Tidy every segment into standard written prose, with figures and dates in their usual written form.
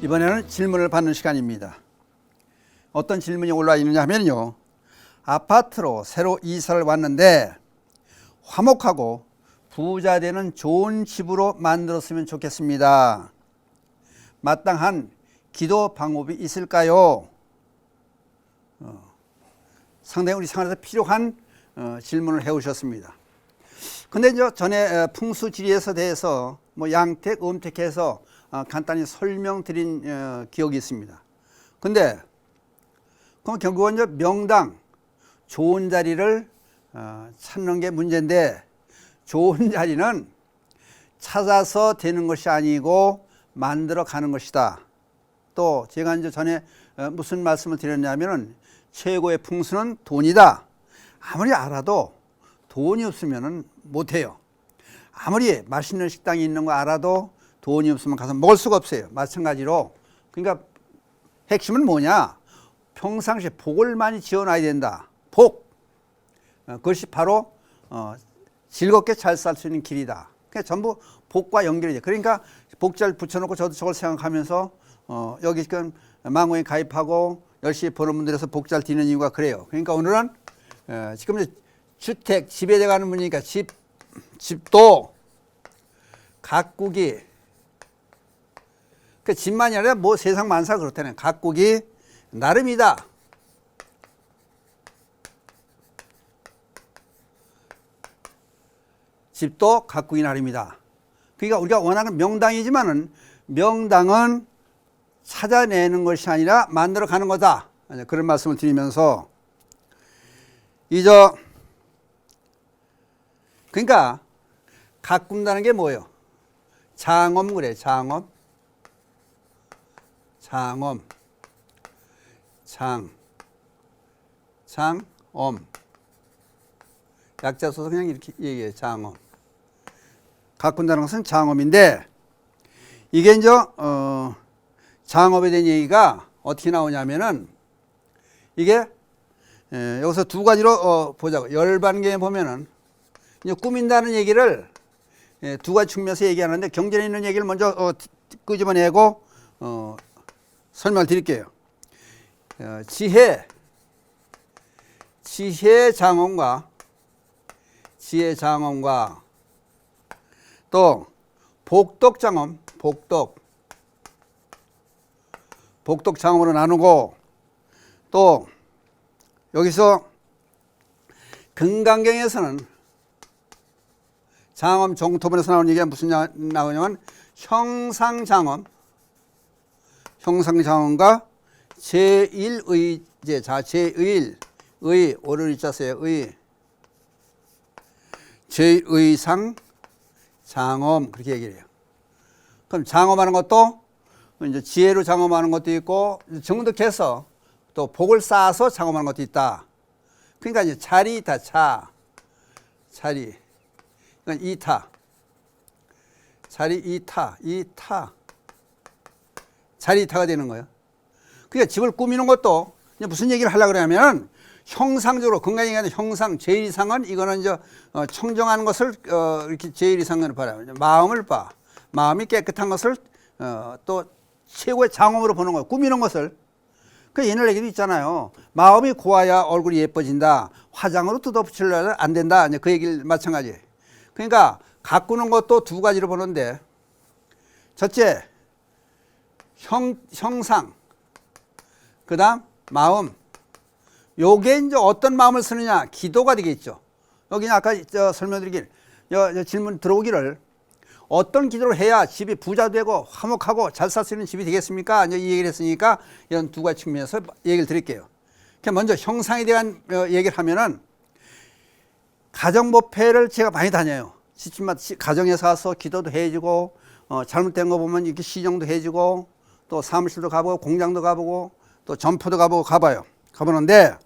이번에는 질문을 받는 시간입니다. 어떤 질문이 올라와 있느냐 하면요, 아파트로 새로 이사를 왔는데 화목하고 부자 되는 좋은 집으로 만들었으면 좋겠습니다. 마땅한 기도 방법이 있을까요? 상당히 우리 생활에서 필요한 질문을 해오셨습니다. 근데 이제 전에 풍수지리에서 대해서 양택, 음택해서 간단히 설명드린 기억이 있습니다. 근데 그럼 결국은 이제 명당, 좋은 자리를 찾는 게 문제인데, 좋은 자리는 찾아서 되는 것이 아니고 만들어 가는 것이다. 또 제가 이제 전에 무슨 말씀을 드렸냐면은 최고의 풍수는 돈이다. 아무리 알아도 돈이 없으면은 못해요. 아무리 맛있는 식당이 있는 거 알아도 돈이 없으면 가서 먹을 수가 없어요. 마찬가지로. 그러니까 핵심은 뭐냐? 평상시에 복을 많이 지어놔야 된다. 복. 그것이 바로 즐겁게 잘 살 수 있는 길이다. 그러니까 전부 복과 연결이 돼. 그러니까 복 잘 붙여놓고 저도 저걸 생각하면서 여기 지금 망고에 가입하고 열심히 버는 분들에서 복 잘 뒤는 이유가 그래요. 그러니까 오늘은 지금 이제 주택, 집에 들어가는 분이니까 집도 가꾸기. 그 집만이 아니라 뭐 세상 만사 그렇다네. 가꾸기 나름이다. 집도 가꾸기 나름이다. 그러니까 우리가 원하는 명당이지만은 명당은 찾아내는 것이 아니라 만들어 가는 거다. 그런 말씀을 드리면서 그러니까 가꾼다는 게 뭐예요? 장엄 그래. 장엄. 장엄. 약자 써서 그냥 이렇게 얘기해요. 장엄. 가꾼다는 것은 장엄인데, 이게 이제 장엄에 대한 얘기가 어떻게 나오냐면은, 이게 여기서 두 가지로 보자고. 열반경에 보면은 이제 꾸민다는 얘기를 두 가지 측면에서 얘기하는데, 경전에 있는 얘기를 먼저 끄집어내고 설명을 드릴게요. 지혜 장엄과 또 복덕 장엄, 복덕 장엄으로 나누고, 또 여기서 금강경에서는 장엄 정토본에서 나오는 얘기가 무슨 나오냐면 형상장엄과 제1의제. 자, 제1의 오를 있자세요. 제1의상 장엄, 그렇게 얘기를 해요. 그럼 장엄하는 것도 이제 지혜로 장엄하는 것도 있고, 정득해서 또 복을 쌓아서 장엄하는 것도 있다. 그러니까 이제 자리 있다. 자리. 그러니까 이타. 자리 이타. 자리 이타가 되는 거예요. 그러니까 집을 꾸미는 것도 이제 무슨 얘기를 하려고 그러냐면, 형상적으로, 건강이 아니라 형상, 제일 이상은 이거는 이제 청정하는 것을 이렇게 제일 이상으로 봐요. 마음을 봐. 마음이 깨끗한 것을 또 최고의 장엄으로 보는 거예요. 꾸미는 것을. 그 옛날 얘기도 있잖아요. 마음이 고와야 얼굴이 예뻐진다. 화장으로 뜯어붙이려면 안 된다. 이제 그 얘기를 마찬가지. 그러니까 가꾸는 것도 두 가지로 보는데, 첫째 형상, 그 다음 마음. 요게 이제 어떤 마음을 쓰느냐, 기도가 되겠죠. 여기 아까 설명드리길, 질문 들어오기를, 어떤 기도를 해야 집이 부자 되고 화목하고 잘 살 수 있는 집이 되겠습니까? 이제 이 얘기를 했으니까 이런 두 가지 측면에서 얘기를 드릴게요. 먼저 형상에 대한 얘기를 하면은, 가정법회를 제가 많이 다녀요. 집집마다 가정에서 와서 기도도 해주고, 잘못된 거 보면 이렇게 시정도 해주고, 또 사무실도 가보고, 공장도 가보고, 또 점포도 가보는데,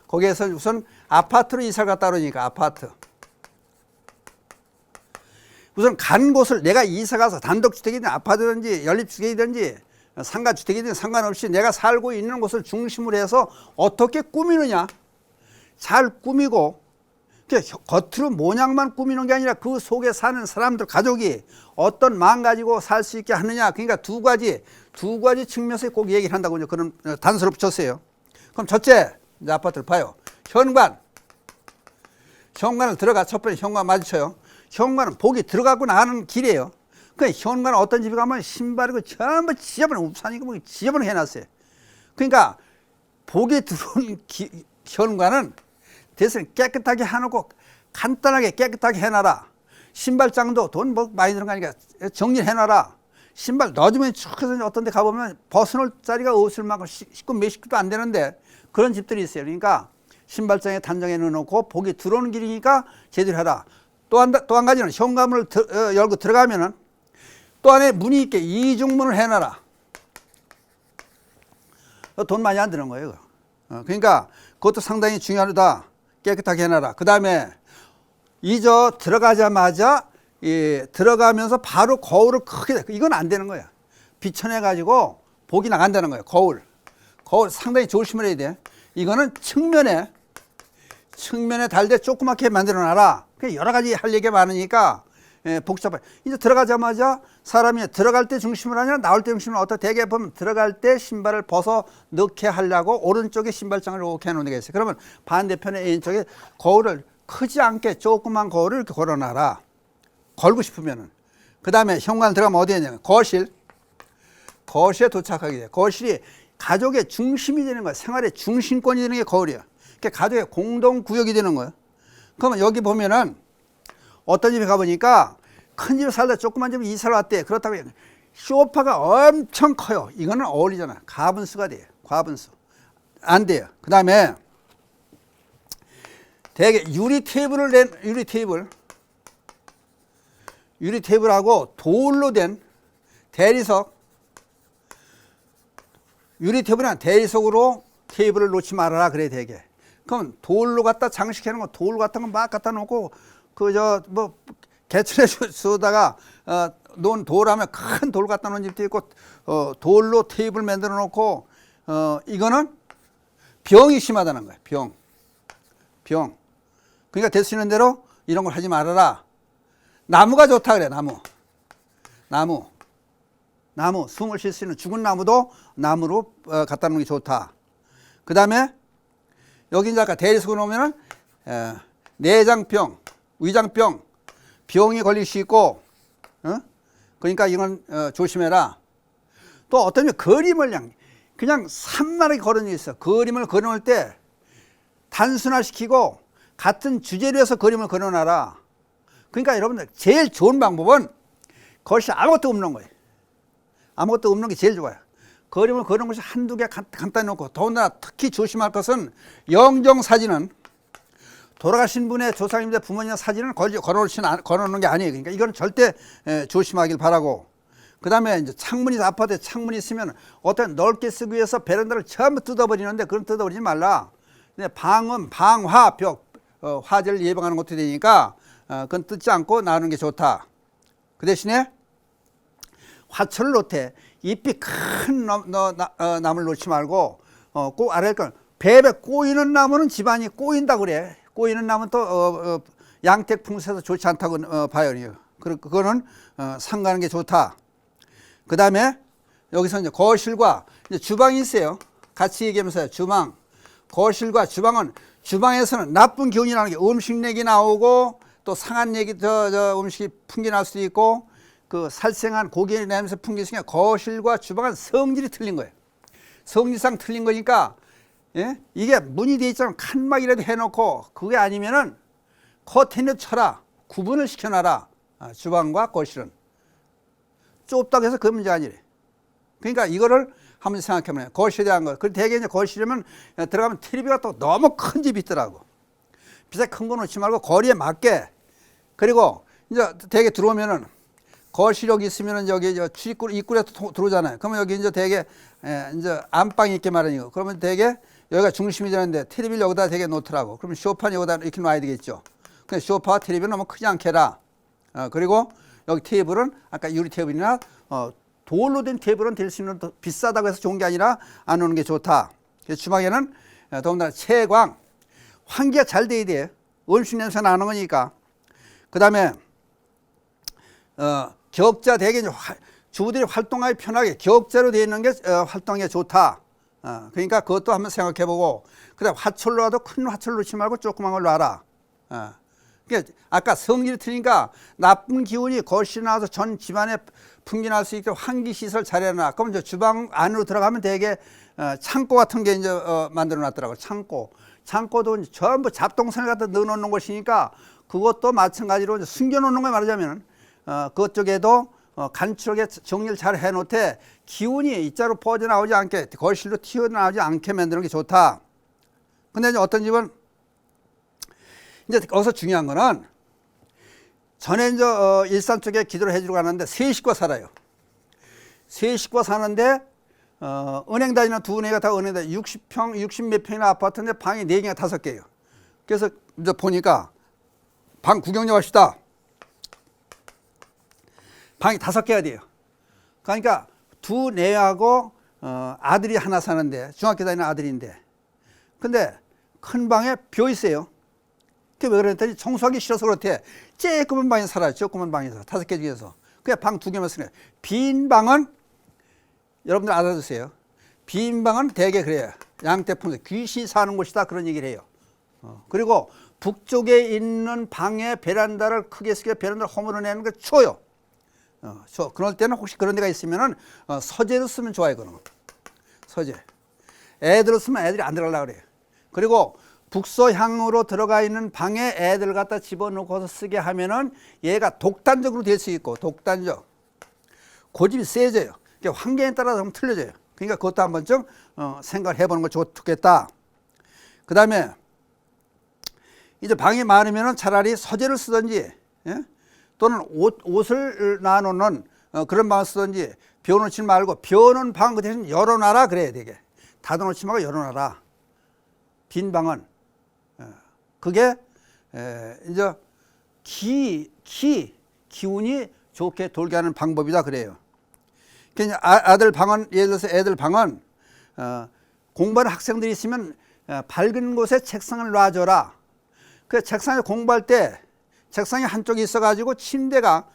거기에서 우선 아파트로 이사를 갔다 그러니까, 아파트. 우선 간 곳을 내가 이사 가서 단독주택이든 아파트든지 연립주택이든지 상가주택이든 상관없이 내가 살고 있는 곳을 중심으로 해서 어떻게 꾸미느냐. 잘 꾸미고, 겉으로 모양만 꾸미는 게 아니라 그 속에 사는 사람들, 가족이 어떤 마음 가지고 살 수 있게 하느냐. 그러니까 두 가지 측면에서 꼭 얘기를 한다고 그런 단서를 붙였어요. 그럼 첫째, 이제 아파트를 봐요. 현관을 들어가, 첫 번째 현관 마주쳐요. 현관은 복이 들어가고 나가는 길이에요. 그 현관은 어떤 집에 가면 신발이고 전부 지저분해, 우산이고 뭐 지저분해 해놨어요. 그러니까 복이 들어온 현관은 대신 깨끗하게 해놓고 간단하게 깨끗하게 해놔라. 신발장도 돈 뭐 많이 드는 거 아니까 정리를 해놔라. 신발 넣어주면 쭉 해서 어떤 데 가보면 벗어놓을 자리가 없을 만큼 씻고 몇 식구도 안 되는데 그런 집들이 있어요. 그러니까 신발장에 단정해 넣어놓고 복이 들어오는 길이니까 제대로 해라. 또 한 가지는 현관문을 열고 들어가면은 또 안에 문이 있게 이중문을 해놔라. 돈 많이 안 드는 거예요. 그러니까 그것도 상당히 중요하다. 깨끗하게 해놔라. 그 다음에 들어가자마자 들어가면서 바로 거울을 크게, 이건 안 되는 거야. 비춰내 가지고 복이 나간다는 거예요. 거울 상당히 조심을 해야 돼. 이거는 측면에 달되 조그맣게 만들어 놔라. 여러 가지 할 얘기가 많으니까 복잡해. 이제 들어가자마자 사람이 들어갈 때 중심을 아니라 나올 때 중심을 어떻게 대개 보면 들어갈 때 신발을 벗어 넣게 하려고 오른쪽에 신발장을 이렇게 해놓는 게 있어요. 그러면 반대편에 왼쪽에 거울을 크지 않게 조그만 거울을 이렇게 걸어놔라. 걸고 싶으면은. 그 다음에 현관 들어가면 어디에 있냐면 거실에 도착하게 돼요. 거실이 가족의 중심이 되는 거예요. 생활의 중심권이 되는 게 거울이에요. 그러니까 가족의 공동구역이 되는 거예요. 그러면 여기 보면은 어떤 집에 가보니까 큰 집에 살다 조그만 집에 이사를 왔대. 그렇다고 소파가 엄청 커요. 이거는 어울리잖아. 가분수가 돼요. 가분수. 안 돼요. 그 다음에 되게 유리 테이블하고 돌로 된 대리석, 유리 테이블이나 대리석으로 테이블을 놓지 말아라 그래 되게. 그럼 돌로 갖다 장식해 놓은 거, 돌 같은 거 막 갖다 놓고 개천에 쏘다가 놓은 돌하면 큰 돌 갖다 놓은 집도 있고 돌로 테이블 만들어 놓고 이거는 병이 심하다는 거예요. 병. 그러니까 될 수 있는 대로 이런 걸 하지 말아라. 나무가 좋다 그래. 나무 숨을 쉴 수 있는 죽은 나무도 나무로 갖다 놓는 게 좋다. 그 다음에 여기 이제 아까 대리석으로 놓으면은 내장병, 위장병, 병이 걸릴 수 있고, 그러니까 이건 조심해라. 또 어떤 그림을 그냥 산만하게 걸은 게 있어. 그림을 그려놓을 때 단순화시키고 같은 주제로 해서 그림을 그려놔라. 그러니까 여러분들 제일 좋은 방법은 거실 아무것도 없는 거예요. 아무것도 없는 게 제일 좋아요. 그림을 그리는 것이 한두 개 간단히 놓고, 더군다나 특히 조심할 것은 영정사진은 돌아가신 분의 조상님들 부모님의 사진을 걸어놓는 게 아니에요. 그러니까 이건 절대 조심하길 바라고. 그 다음에 이제 아파트에 창문이 있으면 어떤 넓게 쓰기 위해서 베란다를 전부 뜯어버리는데 그건 뜯어버리지 말라. 근데 방화, 화재를 예방하는 것도 되니까 그건 뜯지 않고 놔두는 게 좋다. 그 대신에 화초를 놓되 잎이 큰 나무를 놓지 말고 꼭 알아야 할 건 배 꼬이는 나무는 집안이 꼬인다 그래. 꼬이는 나무는 또 양택 풍수에서 좋지 않다고 봐요. 그거는 삼가는 게 좋다. 그 다음에 여기서 이제 거실과 이제 주방이 있어요. 같이 얘기하면서요. 주방, 거실과 주방은, 주방에서는 나쁜 기운이 나오는 게 음식 얘기 나오고 또 상한 얘기, 음식이 풍기 날 수도 있고 그 살생한 고기 냄새 풍기 있으니까 거실과 주방은 성질이 틀린 거예요. 성질상 틀린 거니까 이게 문이 돼 있자면 칸막이라도 해놓고, 그게 아니면은 커튼을 쳐라. 구분을 시켜놔라. 주방과 거실은. 좁다고 해서 그 문제가 아니래. 그러니까 이거를 한번 생각해보면 거실에 대한 거. 그리고 대개 이제 거실이면 들어가면 TV가 또 너무 큰 집이 있더라고. 비싸게 큰 거 놓지 말고 거리에 맞게. 그리고 이제 대개 들어오면은 거실 여기 있으면은 여기 출입구, 입구에 들어오잖아요. 그러면 여기 이제 대개 이제 안방이 있게 마련이고, 그러면 대개 여기가 중심이 되는데 텔레비를 여기다 대개 놓더라고. 그러면 소파는 여기다 이렇게 놔야 되겠죠. 근데 소파와 텔레비는 너무 크지 않게 해라. 그리고 여기 테이블은 아까 유리 테이블이나 돌로 된 테이블은 될 수 있는, 비싸다고 해서 좋은 게 아니라 안 놓는 게 좋다. 그래서 주방에는 더군다나 채광, 환기가 잘 돼야 돼. 음식 냄새 나는 거니까. 그 다음에 격자 대개 이제 주부들이 활동하기 편하게 격자로 되어 있는 게 활동에 좋다. 그러니까 그것도 한번 생각해 보고, 그다음 화철로 와도 큰 화철로 넣지 말고 조그만 걸로 놔라. 그러니까 아까 성질이 틀리니까 나쁜 기운이 거실에 나와서 전 집안에 풍기날 수 있게 환기 시설 잘 해놔. 그럼 이제 주방 안으로 들어가면 되게 창고 같은 게 이제 만들어 놨더라고요. 창고도 이제 전부 잡동사니 갖다 넣어 놓는 것이니까 그것도 마찬가지로 이제 숨겨 놓는 거 말하자면 그쪽에도 간추하게 정리를 잘 해놓되 기운이 이자로 퍼져나오지 않게, 거실로 튀어나오지 않게 만드는 게 좋다. 근데 이제 어떤 집은 이제 거기서 중요한 거는, 전에 이제 일산 쪽에 기도를 해주러 가는데 세 식구가 살아요. 세 식구가 사는데 은행 다니는 두 애가 다 은행 다니 60평, 60몇 평이나 아파트인데 방이 4개가 5개예요. 그래서 이제 보니까 방 구경 좀 합시다. 방이 5개가 돼요. 그러니까 두 애하고 아들이 하나 사는데, 중학교 다니는 아들인데, 근데 큰 방에 비어 있어요. 그게 왜 그랬더니 청소하기 싫어서 그렇대. 쬐끄만 방에 살아요. 조그만 방에서 5개 중에서. 그냥 방 2개만 쓰네. 빈 방은 여러분들 알아두세요. 빈 방은 대개 그래요. 양떼풍수 귀신이 사는 곳이다, 그런 얘기를 해요. 그리고 북쪽에 있는 방에 베란다를 크게 쓰게 베란다를 허물어 내는 게 추워요. 그럴 때는 혹시 그런 데가 있으면은 서재로 쓰면 좋아요. 그런 거. 서재. 애들로 쓰면 애들이 안 들어가려고 그래요. 그리고 북서향으로 들어가 있는 방에 애들 갖다 집어넣고서 쓰게 하면은 얘가 독단적으로 될 수 있고, 독단적. 고집이 세져요. 그러니까 환경에 따라서 좀 틀려져요. 그러니까 그것도 한번 좀 생각을 해보는 거 좋겠다. 그 다음에 이제 방이 많으면은 차라리 서재를 쓰든지, 예? 또는 옷을 놔놓는 그런 방을 쓰든지, 비워놓지 말고, 비워놓은 방 그 대신 열어놔라 그래야 되게. 닫아놓지 말고 열어놔라. 빈 방은. 그게 이제 기운이 좋게 돌게 하는 방법이다 그래요. 그러니까 아들 방은, 예를 들어서 애들 방은 공부하는 학생들이 있으면 밝은 곳에 책상을 놔줘라. 그 책상에 공부할 때 책상이 한쪽에 있어가지고 침대가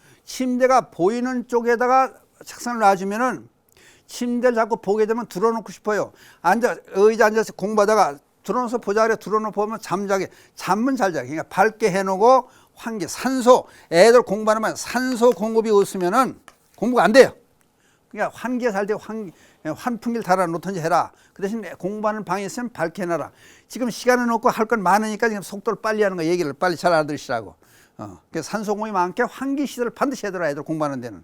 보이는 쪽에다가 책상을 놔주면은 침대를 자꾸 보게 되면 들어놓고 싶어요. 의자 앉아서 공부하다가 들어놓아서 보자 그래. 들어놓고 보면 잠은 잘 자요. 그러니까 밝게 해놓고 환기, 산소, 애들 공부하면 산소 공급이 없으면은 공부가 안 돼요. 그러니까 환기가 잘 되고 환풍기를 달아놓든지 해라. 그 대신 공부하는 방에 있으면 밝게 해놔라. 지금 시간은 없고 할 건 많으니까 지금 속도를 빨리 하는 거, 얘기를 빨리 잘 알아들으시라고. 그래서 산소 공급이 많게 환기 시설을 반드시 해둬라. 애들 공부하는 데는.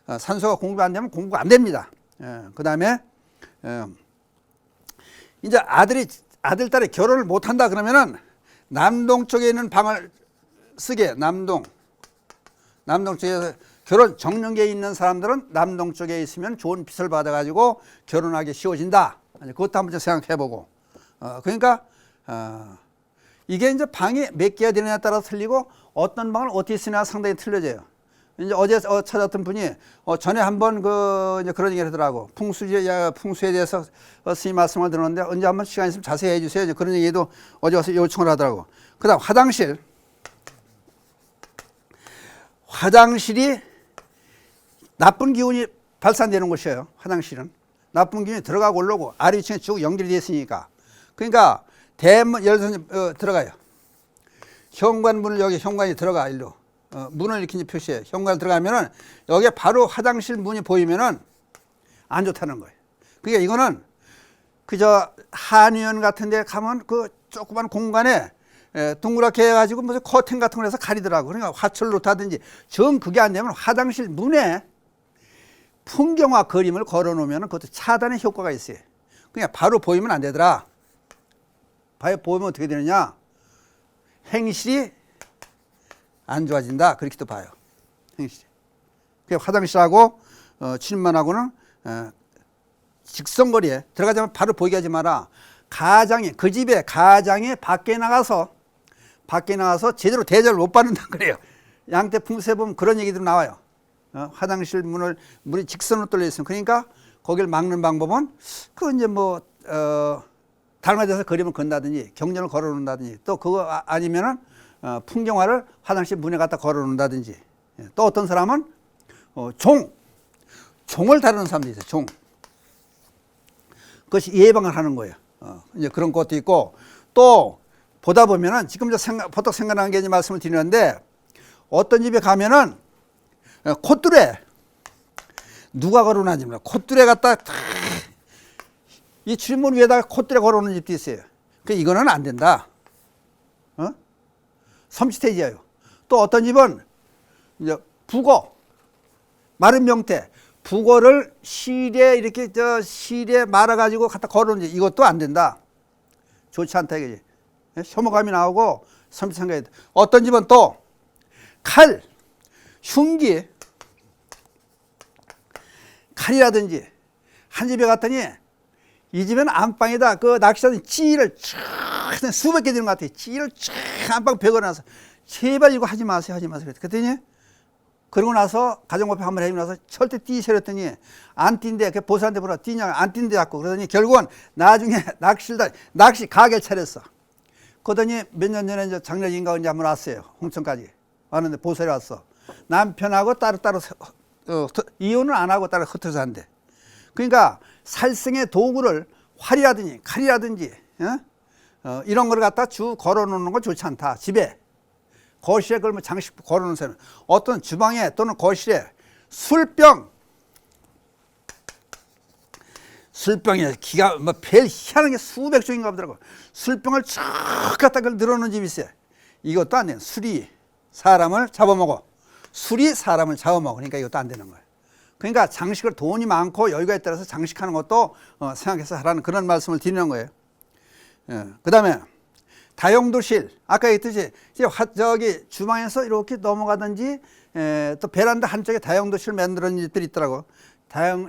산소가 공급이 안 되면 공부가 안 됩니다. 그 다음에 이제 아들, 딸이 결혼을 못 한다 그러면은 남동 쪽에 있는 방을 쓰게. 남동 쪽에서 결혼 정년기에 있는 사람들은 남동 쪽에 있으면 좋은 빚을 받아가지고 결혼하기 쉬워진다. 그것도 한번 좀 생각해보고. 그러니까 이게 이제 방이 몇 개가 되느냐에 따라 틀리고, 어떤 방을 어떻게 쓰느냐 상당히 틀려져요. 이제 어제 찾았던 분이 전에 한번 이제 그런 얘기를 하더라고. 풍수에 대해서 스님 말씀을 들었는데 언제 한번 시간 있으면 자세히 해주세요. 이제 그런 얘기도 어제 와서 요청을 하더라고. 그다음 화장실이 나쁜 기운이 발산되는 곳이에요. 화장실은 나쁜 기운이 들어가고 올라오고 아래 위층에 쭉 연결이 되어 있으니까. 그러니까 대문, 예를 들어서 들어가요. 현관문을, 여기 현관이 들어가, 일로. 문을 이렇게 표시해. 현관을 들어가면은 여기에 바로 화장실 문이 보이면은 안 좋다는 거예요. 그러니까 이거는 그저 한의원 같은 데 가면 그 조그만 공간에 동그랗게 해가지고 무슨 커튼 같은 걸 해서 가리더라고. 그러니까 화철로 놓다든지. 정 그게 안 되면 화장실 문에 풍경화 그림을 걸어 놓으면 그것도 차단의 효과가 있어요. 그냥 바로 보이면 안 되더라. 보이면 어떻게 되느냐? 행실이 안 좋아진다. 그렇게도 봐요. 행실이. 화장실하고 출입문하고는 직선거리에 들어가자면 바로 보이게 하지 마라. 그 집에 가장이 밖에 나가서 제대로 대접을 못 받는다 그래요. 양떼 풍수에 보면 그런 얘기도 나와요. 화장실 문이 직선으로 뚫려 있으면, 그러니까 거기를 막는 방법은 이제 다른 데서 그림을 건다든지 경전을 걸어 놓는다든지, 또 그거 아니면은 풍경화를 화장실 문에 갖다 걸어 놓는다든지, 또 어떤 사람은 종을 다루는 사람도 있어요. 종. 그것이 예방을 하는 거예요. 이제 그런 것도 있고, 또 보다 보면은 지금 보통 생각나는 게 이제 말씀을 드리는데, 어떤 집에 가면은 콧뚜레 누가 걸어놨는지 몰라. 콧뚜레 갖다 이 출입문 위에다가 콧뚜레 걸어놓는 집도 있어요. 그 이거는 안 된다. 섬찟해져요. 또 어떤 집은 이제 북어, 마른 명태, 북어를 실에 이렇게 실에 말아가지고 갖다 걸어놓는 집, 이것도 안 된다. 좋지 않다 이거지. 혐오감이 나오고 섬찟한 게. 어떤 집은 또 칼, 흉기, 칼이라든지 한 집에 갔더니 이 집에는 안방에다 그 낚시하는 찌를 쫙 수백 개 되는 것 같아요. 찌를 쫙 안방 벽에 놔서 제발 이거 하지 마세요, 하지 마세요. 그랬더니 그러고 나서 가정법회 한번 해주고 나서 절대 뛰세요 그랬더니 안 뛴대. 그 보수한테 물어 뛰냐 안 뛴대 자꾸. 그러더니 결국은 나중에 낚시 가게를 차렸어. 그러더니 몇 년 전에 이제 작년인가 언제 한번 왔어요. 홍천까지 왔는데 보수에 왔어. 남편하고 따로따로 이혼을 안 하고 따로 흩어져 산대. 그러니까 살생의 도구를 활이라든지 칼이라든지 이런 걸 갖다 쭉 걸어놓는 건 좋지 않다. 집에 거실에 그러면 장식 걸어놓는 사람, 어떤 주방에 또는 거실에 술병에 기가 뭐 별 희한한 게 수백 종인가 보더라고. 술병을 쭉 갖다 늘어놓는 집이 있어요. 이것도 안 돼요. 술이 사람을 잡아먹어. 술이 사람을 잡아먹어. 그러니까 이것도 안 되는 거예요. 그러니까 장식을 돈이 많고 여유가 따라서 장식하는 것도 생각해서 하라는 그런 말씀을 드리는 거예요. 그 다음에 다용도실, 아까 얘기했듯이 저기 주방에서 이렇게 넘어가든지 또 베란다 한쪽에 다용도실을 만드는 집들이 있더라고.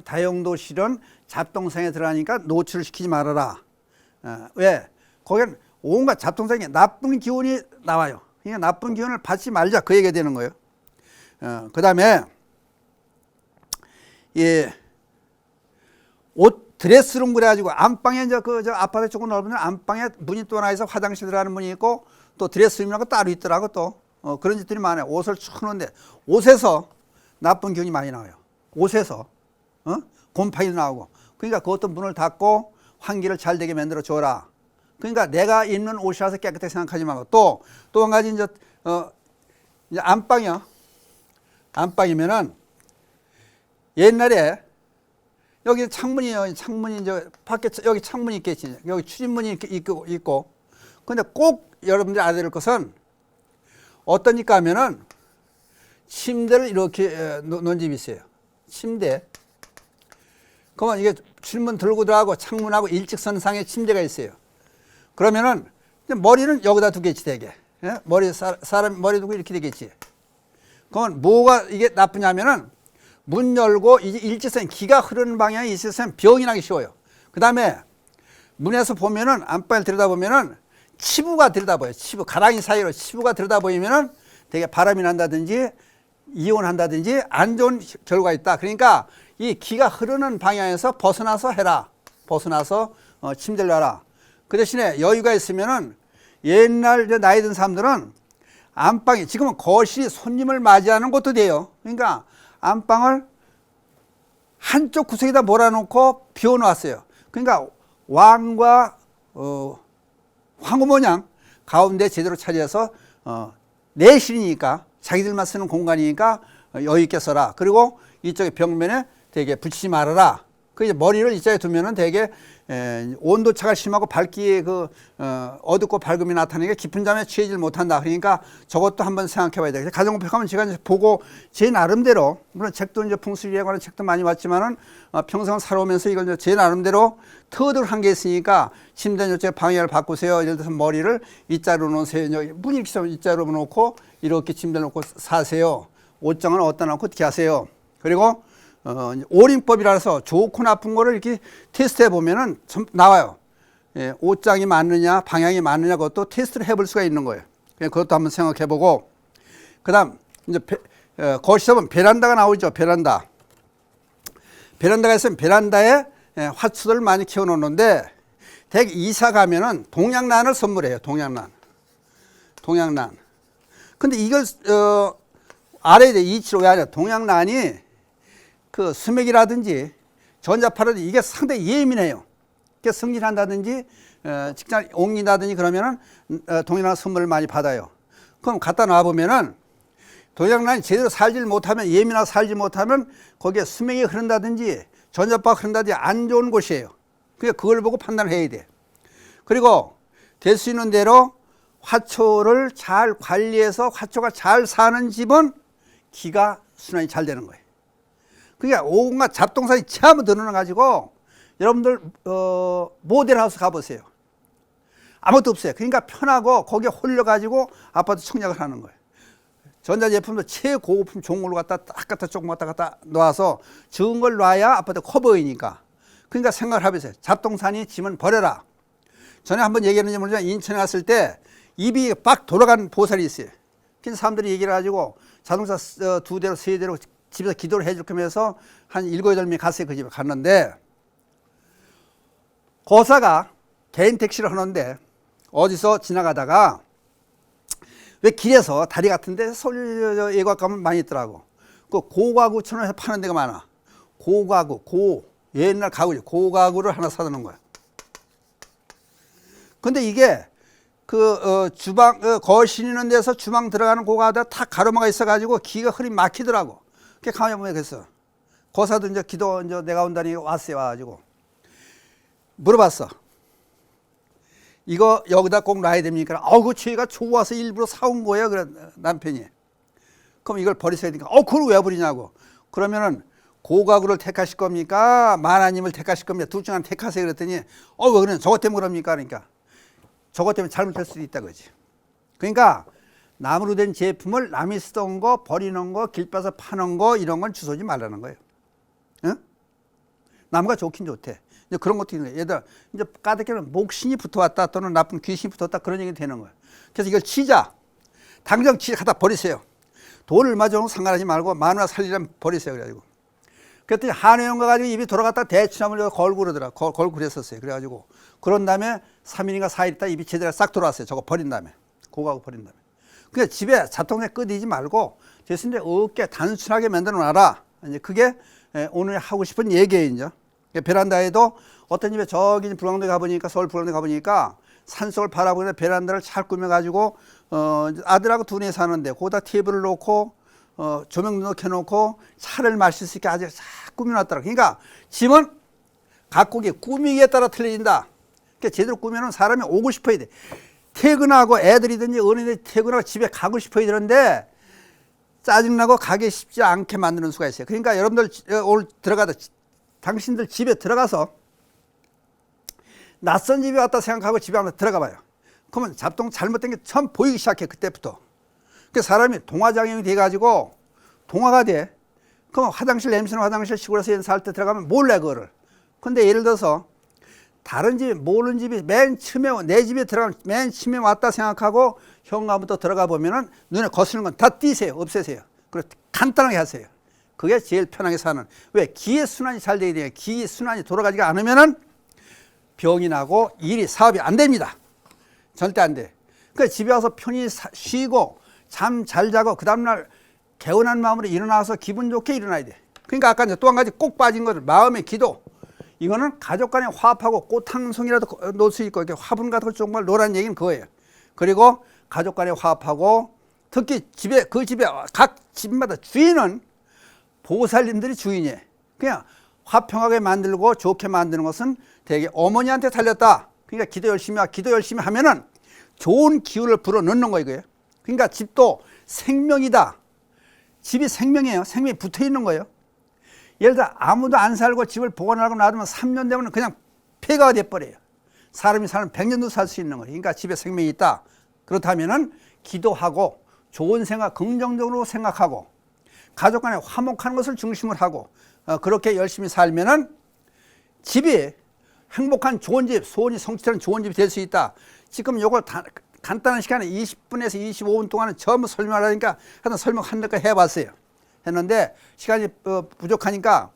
다용도실은 잡동사니에 들어가니까 노출을 시키지 말아라. 왜? 거기는 온갖 잡동사니에 나쁜 기운이 나와요. 그러니까 나쁜 기운을 받지 말자, 그 얘기가 되는 거예요. 그 다음에 옷 드레스룸 그래가지고 안방에 이제 저 아파트 조금 넓으면 안방에 문이 또 하나 있어. 화장실 들어가는 문이 있고 또 드레스룸이라고 따로 있더라고. 또 그런 집들이 많아요. 옷을 쭉 놓는데 옷에서 나쁜 기운이 많이 나와요. 옷에서 곰팡이도 나오고. 그러니까 그것도 문을 닫고 환기를 잘 되게 만들어 줘라. 그러니까 내가 입는 옷이라서 깨끗하게 생각하지 말고 또 한 가지 이제 안방이요. 안방이면은 옛날에 여기 창문이 이제 밖에 여기 창문이 있겠지. 여기 출입문이 있고. 근데 꼭 여러분들이 알아야 될 것은 어떤 집가 하면은 침대를 이렇게 놓은 집이 있어요. 침대. 그러면 이게 출문 들고 들어가고 창문하고 일직선상에 침대가 있어요. 그러면은 머리는 여기다 두겠지 되게. 사람 머리 두고 이렇게 되겠지. 그러면 뭐가 이게 나쁘냐면은 문 열고 이제 일직선 기가 흐르는 방향이 있으면 병이 나기 쉬워요. 그 다음에 문에서 보면은 안방을 들여다보면은 치부가 들여다보여요. 치부, 가랑이 사이로 치부가 들여다보이면은 되게 바람이 난다든지 이혼한다든지 안 좋은 결과가 있다. 그러니까 이 기가 흐르는 방향에서 벗어나서 해라. 벗어나서 침대를 놔라. 그 대신에 여유가 있으면은 옛날 나이 든 사람들은 안방이 지금은 거실이 손님을 맞이하는 것도 돼요. 그러니까 안방을 한쪽 구석에다 몰아놓고 비워놓았어요. 그러니까 왕과 황후 모양 가운데 제대로 차지해서 내실이니까 자기들만 쓰는 공간이니까 여유 있게 써라. 그리고 이쪽에 벽면에 되게 붙이지 말아라. 그 이제 머리를 이쪽에 두면은 되게 온도차가 심하고 밝기에 어둡고 밝음이 나타나니까 깊은 잠에 취하지 못한다. 그러니까 저것도 한번 생각해 봐야 돼. 가정법에 가면 제가 이제 보고 제 나름대로, 물론 책도 이제 풍수지리에 관한 책도 많이 봤지만은 평생 살아오면서 이걸 제 나름대로 터득을 한 게 있으니까 침대 이쪽에 방향을 바꾸세요. 예를 들어서 머리를 이자로 놓으세요. 문이 이렇게 있으면 이자로 놓고 이렇게 침대 놓고 사세요. 옷장은 어디다 놓고 어떻게 하세요. 그리고 오링법이라서 좋고 나쁜 거를 이렇게 테스트해 보면은 나와요. 옷장이 맞느냐, 방향이 맞느냐, 그것도 테스트를 해볼 수가 있는 거예요. 그것도 한번 생각해 보고, 그 다음, 이제 거실에 보면 베란다가 나오죠. 베란다가 있으면 베란다에 화초들을 많이 키워 놓는데, 대개 이사 가면은 동양란을 선물해요. 동양란. 근데 이걸 알아야 돼. 이치로 왜 하냐. 동양란이 그 수맥이라든지 전자파라든지 이게 상당히 예민해요. 이게 승진한다든지 직장 옮긴다든지 그러면은 동양란 선물을 많이 받아요. 그럼 갖다 놔보면은 동양란이 제대로 살질 못하면, 예민하게 살지 못하면 거기에 수맥이 흐른다든지 전자파가 흐른다든지 안 좋은 곳이에요. 그러니까 그걸 보고 판단을 해야 돼. 그리고 될 수 있는 대로 화초를 잘 관리해서 화초가 잘 사는 집은 기가 순환이 잘 되는 거예요. 그러니까 온갖 잡동사니 전부 늘어나가지고 여러분들 모델하우스 가보세요. 아무것도 없어요. 그러니까 편하고 거기에 홀려가지고 아파트 청약을 하는 거예요. 전자제품도 최고급품 좋은 걸로 갖다 조금 갖다 놓아서 적은 걸 놔야 아파트 커 보이니까. 그러니까 생각을 해보세요. 잡동사니 짐은 버려라. 전에 한번 얘기했는지 모르지만 인천에 갔을 때 입이 빡 돌아가는 보살이 있어요. 그래서 사람들이 얘기를 해가지고 자동차 2대로 3대로 집에서 기도를 해줄 거면서 한 7, 8명이 갔어요. 그 집에 갔는데 거사가 개인 택시를 하는데 어디서 지나가다가 왜 길에서 다리 같은 데 서울 예과 가면 많이 있더라고. 그 고가구처럼 파는 데가 많아. 고가구, 옛날 가구죠. 고가구를 하나 사두는 거야. 근데 이게 주방, 거실 있는 데서 주방 들어가는 고가다 탁 가로막아 있어가지고 기가 흐리 막히더라고. 그게 가만히 보면 그랬어. 거사도 이제 기도 이제 내가 온다니 왔어요. 와가지고. 물어봤어. 이거 여기다 꼭 놔야 됩니까? 그 저희가 좋아서 일부러 사온 거예요. 그래, 남편이. 그럼 이걸 버리셔야 되니까. 그걸 왜 버리냐고. 그러면은 고가구를 택하실 겁니까? 만화님을 택하실 겁니까? 둘 중 하나 택하세요. 그랬더니, 왜 그래? 저것 때문에 그럽니까? 그러니까. 저것 때문에 잘못될 수도 있다, 그지. 그러니까 나무로 된 제품을 남이 쓰던 거, 버리는 거, 길 빠서 파는 거, 이런 건 주소지 말라는 거예요. 응? 나무가 좋긴 좋대. 이제 그런 것도 있는 거예요. 얘들아, 이제 까닭에는 목신이 붙어왔다 또는 나쁜 귀신이 붙었다 그런 얘기 되는 거예요. 그래서 이걸 치자. 당장 갖다 버리세요. 돈 얼마 정도 상관하지 말고 마누라 살리려면 버리세요. 그래가지고. 그랬더니 한의원 가가지고 입이 돌아갔다 대추나무를 걸고 그러더라. 걸고 그랬었어요. 그래가지고. 그런 다음에 3일인가 4일 있다 입이 제대로 싹 돌아왔어요. 저거 버린 다음에. 고가고 버린 다음에. 그러니까 집에 잡동사니 끄디지 말고 됐는데 어깨 단순하게 만들어 놔라. 이제 그게 오늘 하고 싶은 얘기예요. 이제. 베란다에도 어떤 집에 저기 불광도에 가보니까, 서울 불광도에 가보니까 산속을 바라보는 베란다를 잘 꾸며가지고 아들하고 둘이 사는데 거기다 테이블을 놓고 조명도 켜놓고 차를 마실 수 있게 아주 잘 꾸며놨더라. 그러니까 집은 각국의 꾸미기에 따라 틀려진다. 그러니까 제대로 꾸며놓은 사람이 오고 싶어야 돼. 퇴근하고 애들이든지 어른들이 퇴근하고 집에 가고 싶어야 되는데 짜증나고 가기 쉽지 않게 만드는 수가 있어요. 그러니까 여러분들 오늘 당신들 집에 들어가서 낯선 집에 왔다 생각하고 집에 한번 들어가 봐요. 그러면 잡동 잘못된 게 처음 보이기 시작해. 그때부터. 그 사람이 동화장애인이 돼가지고 동화가 돼. 그럼 화장실 냄새는 화장실 시골에서 연사할 때 들어가면 몰래 그거를. 근데 예를 들어서 다른 집 모르는 집이 맨 처음에 내 집에 들어가면 맨 처음에 왔다 생각하고 현관부터 들어가 보면은 눈에 거스는 건 다 띄세요. 없애세요. 그리고 간단하게 하세요. 그게 제일 편하게 사는. 왜? 기의 순환이 잘 돼야 돼요. 기의 순환이 돌아가지가 않으면은 병이 나고 일이 사업이 안 됩니다. 절대 안 돼. 그러니까 집에 와서 편히 쉬고 잠 잘 자고 그 다음날 개운한 마음으로 일어나서 기분 좋게 일어나야 돼. 그러니까 아까 또 한 가지 꼭 빠진 거를 마음의 기도. 이거는 가족 간에 화합하고 꽃 한 송이라도 놓을 수 있고 이렇게 화분 같은 거 정말 놓으라는 얘기는 그거예요. 그리고 가족 간에 화합하고 특히 그 집에 각 집마다 주인은 보살님들이 주인이에요. 그냥 화평하게 만들고 좋게 만드는 것은 되게 어머니한테 달렸다. 그러니까 기도 열심히 하면은 좋은 기운을 불어 넣는 거예요. 이거예요. 그러니까 집도 생명이다. 집이 생명이에요. 생명이 붙어 있는 거예요. 예를 들어 아무도 안 살고 집을 보관하고 놔두면 3년 되면 그냥 폐가가 돼버려요. 사람이 살면 100년도 살 수 있는 거예요. 그러니까 집에 생명이 있다. 그렇다면은 기도하고 좋은 생각, 긍정적으로 생각하고 가족 간에 화목하는 것을 중심으로 하고 그렇게 열심히 살면은 집이 행복한 좋은 집, 소원이 성취되는 좋은 집이 될 수 있다. 지금 요걸 간단한 시간에 20분에서 25분 동안은 전부 설명하려니까 하여튼 설명 한몇 개 해봤어요. 했는데 시간이 부족하니까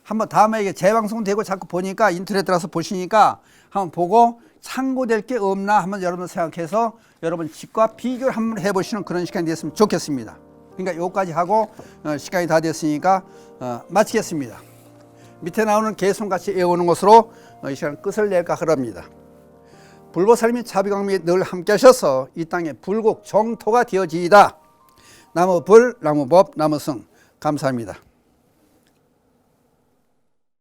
한번 다음에 이게 재방송되고 자꾸 보니까 인터넷 들어가서 보시니까 한번 보고 참고될 게 없나 한번 여러분 생각해서 여러분 집과 비교를 한번 해보시는 그런 시간이 됐으면 좋겠습니다. 그러니까 요까지 하고 시간이 다 됐으니까 마치겠습니다. 밑에 나오는 개송같이 외우는 것으로 이 시간 끝을 낼까 합니다. 불보살님이 자비광명에 늘 함께 하셔서 이 땅에 불국 정토가 되어지이다. 나무불, 나무법, 나무승. 감사합니다.